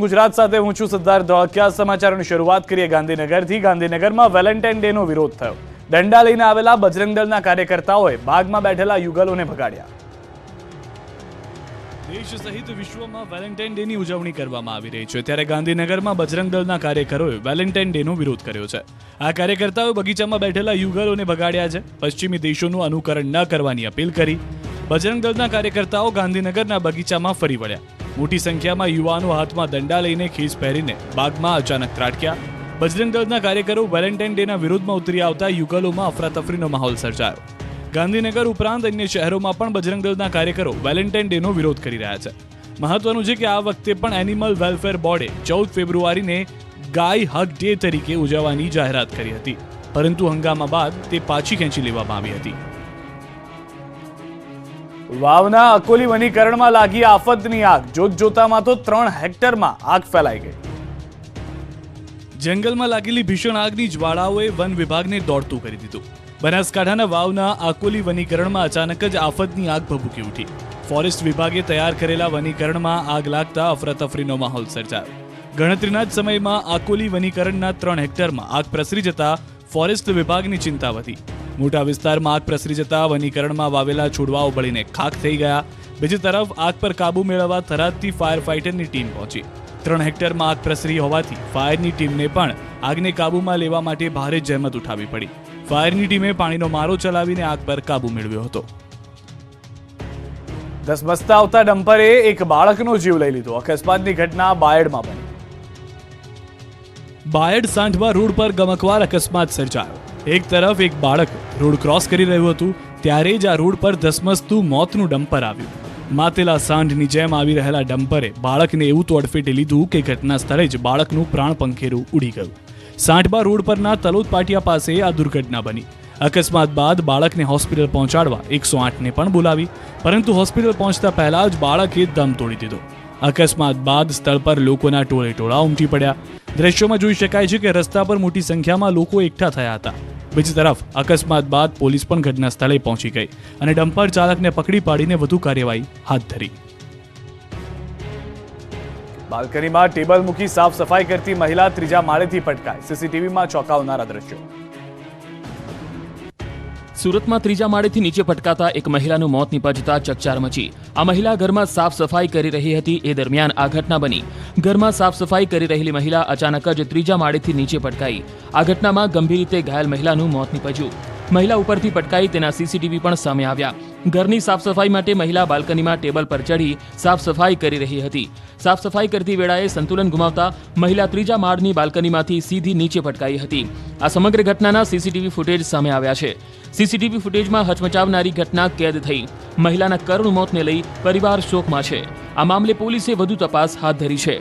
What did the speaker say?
ગુજરાત સાથે હું છું સિદ્ધાર્થ ધોળકિયા। સમાચારોની શરૂઆત કરીએ ગાંધીનગરથી। ગાંધીનગરમાં વેલેન્ટાઇન ડેનો વિરોધ થયો। દંડા લઈને આવેલા બજરંગ દળના કાર્યકર્તાઓએ બાગમાં બેઠેલા યુગલોને ભગાડ્યા। દેશ સહિત વિશ્વમાં વેલેન્ટાઇન ડેની ઉજવણી કરવામાં આવી રહી છે, ત્યારે ગાંધીનગરમાં બજરંગ દળના કાર્યકરોએ વેલેન્ટાઇન ડેનો વિરોધ કર્યો છે। આ કાર્યકર્તાઓએ બગીચામાં બેઠેલા યુગલોને ભગાડ્યા છે, પશ્ચિમી દેશોનું અનુકરણ ન કરવાની અપીલ કરી। બજરંગ દળના કાર્યકર્તાઓ ગાંધીનગરના બગીચામાં ફરી વળ્યા। મોટી સંખ્યામાં યુવાનો હાથમાં દંડા લઈને ખીસ પહેરીને બાગમાં અચાનક ત્રાટક્યા। બજરંગ દળના કાર્યકરો વેલેન્ટાઇન ડેના વિરોધમાં ઉતરી આવતા યુગલોમાં અફરાતફરીનો માહોલ સર્જાયો। ગાંધીનગર ઉપરાંત અન્ય શહેરોમાં પણ બજરંગ દળના કાર્યકરો વેલેન્ટાઇન ડેનો વિરોધ કરી રહ્યા છે। મહત્વનું છે કે આ વખતે પણ એનિમલ વેલફેર બોર્ડે 14 ફેબ્રુઆરીને ગાય હક ડે તરીકે ઉજવવાની જાહેરાત કરી હતી, પરંતુ હંગામા બાદ તે પાછી ખેંચી લેવામાં આવી હતી। વાવના અકોલી વનીકરણમાં લાગી આફતની આગ। જોતજોતામાં તો 3 હેક્ટરમાં આગ ફેલાઈ ગઈ। જંગલમાં લાગેલી ભીષણ આગની જ્વાળાઓએ વન વિભાગને દોડતું કરી દીધું। બનાસકાંઠાના વાવના આકોલી વનીકરણમાં અચાનક જ આફતની આગ ભભૂકી ઉઠી। ફોરેસ્ટ વિભાગે તૈયાર કરેલા વનીકરણમાં આગ લાગતા અફરાતફરીનો માહોલ સર્જાયો। ગણતરીના જ સમયમાં આકોલી વનીકરણના 3 હેક્ટરમાં આગ પ્રસરી જતા ફોરેસ્ટ વિભાગની ચિંતા વધી। મોટા વિસ્તારમાં આગ પ્રસરી જતા વનીકરણમાં વાવેલા છોડવાઓ બળીને ખાખ થઈ ગયા। બીજી તરફ આગ પર કાબુ મેળવવા થરાદથી ફાયર ફાઇટરની ટીમ પહોંચી। 3 હેક્ટરમાં આગ પ્રસરી હોવાથી ફાયરની ટીમને પણ આગને કાબૂમાં લેવા માટે ભારે જહેમત ઉઠાવવી પડી। ફાયરની ટીમે પાણીનો મારો ચલાવીને આગ પર કાબુ મેળવ્યો હતો। ધસમસતા આવતા ડમ્પરે એક બાળકનો જીવ લઈ લીધો। અકસ્માતની ઘટના બાયડમાં બની। બાયડ સાંઢવા રોડ પર ગમકવાર અકસ્માત સર્જાયો। એક તરફ એક બાળક રોડ ક્રોસ કરી રહ્યું હતું, ત્યારે જ આ રોડ પર ધસમસતું મોતનું ડમ્પર આવ્યું। માતેલા સાંઢની જેમ આવી રહેલા ડમ્પરે બાળકને એવું તોડફેટે લીધું કે ઘટના સ્થળે જ બાળકનું પ્રાણ પંખેરું ઉડી ગયું। સાંઢવા રોડ પરના તલોદ પાટિયા પાસે આ દુર્ઘટના બની। અકસ્માત બાદ બાળકને હોસ્પિટલ પહોંચાડવા 108ને પણ બોલાવી, પરંતુ હોસ્પિટલ પહોંચતા પહેલા જ બાળકે દમ તોડી દીધો। અકસ્માત બાદ સ્થળ પર લોકોના ટોળે ટોળા ઉમટી પડ્યા। દ્રશ્યોમાં જોઈ શકાય છે કે રસ્તા પર મોટી સંખ્યામાં લોકો એકઠા થયા હતા। બીજી તરફ અકસ્માત બાદ પોલીસ પણ ઘટના સ્થળે પહોંચી ગઈ અને ડમ્પર ચાલકને પકડી પાડીને વધુ કાર્યવાહી હાથ ધરી। બાલ્કનીમાં ટેબલ મૂકી સાફ સફાઈ કરતી મહિલા ત્રીજા માળેથી પટકાઈ। સીસીટીવીમાં ચોંકાવનારા દ્રશ્યો। સુરતમાં ત્રીજા માળેથી નીચે પટકાતા એક મહિલાનું મોત નીપજતા ચકચાર મચી। આ મહિલા ઘરમાં સાફ સફાઈ કરી રહી હતી, એ દરમિયાન આ ઘટના બની। ઘરમાં સાફ સફાઈ કરી રહેલી મહિલા અચાનક જ ત્રીજા માળેથી નીચે પટકાઈ। આ ઘટનામાં ગંભીર રીતે ઘાયલ મહિલાનું મોત નીપજ્યું। મહિલા ઉપરથી પટકાઈ તેના સીસીટીવી પણ સામે આવ્યા। ઘરની સાફ સફાઈ માટે મહિલા બાલ્કનીમાં ટેબલ પર ચડી સાફ સફાઈ કરી રહી હતી। સાફ સફાઈ કરતી વેળાએ સંતુલન ગુમાવતા મહિલા ત્રીજા માળની બાલ્કનીમાંથી સીધી નીચે પટકાઈ હતી। આ સમગ્ર ઘટનાના સીસીટીવી ફૂટેજ સામે આવ્યા છે। સીસીટીવી ફૂટેજમાં હચમચાવનારી ઘટના કેદ થઈ। મહિલાના કરુણ મોતને લઈ પરિવાર શોકમાં છે। આ મામલે પોલીસે વધુ તપાસ હાથ ધરી છે।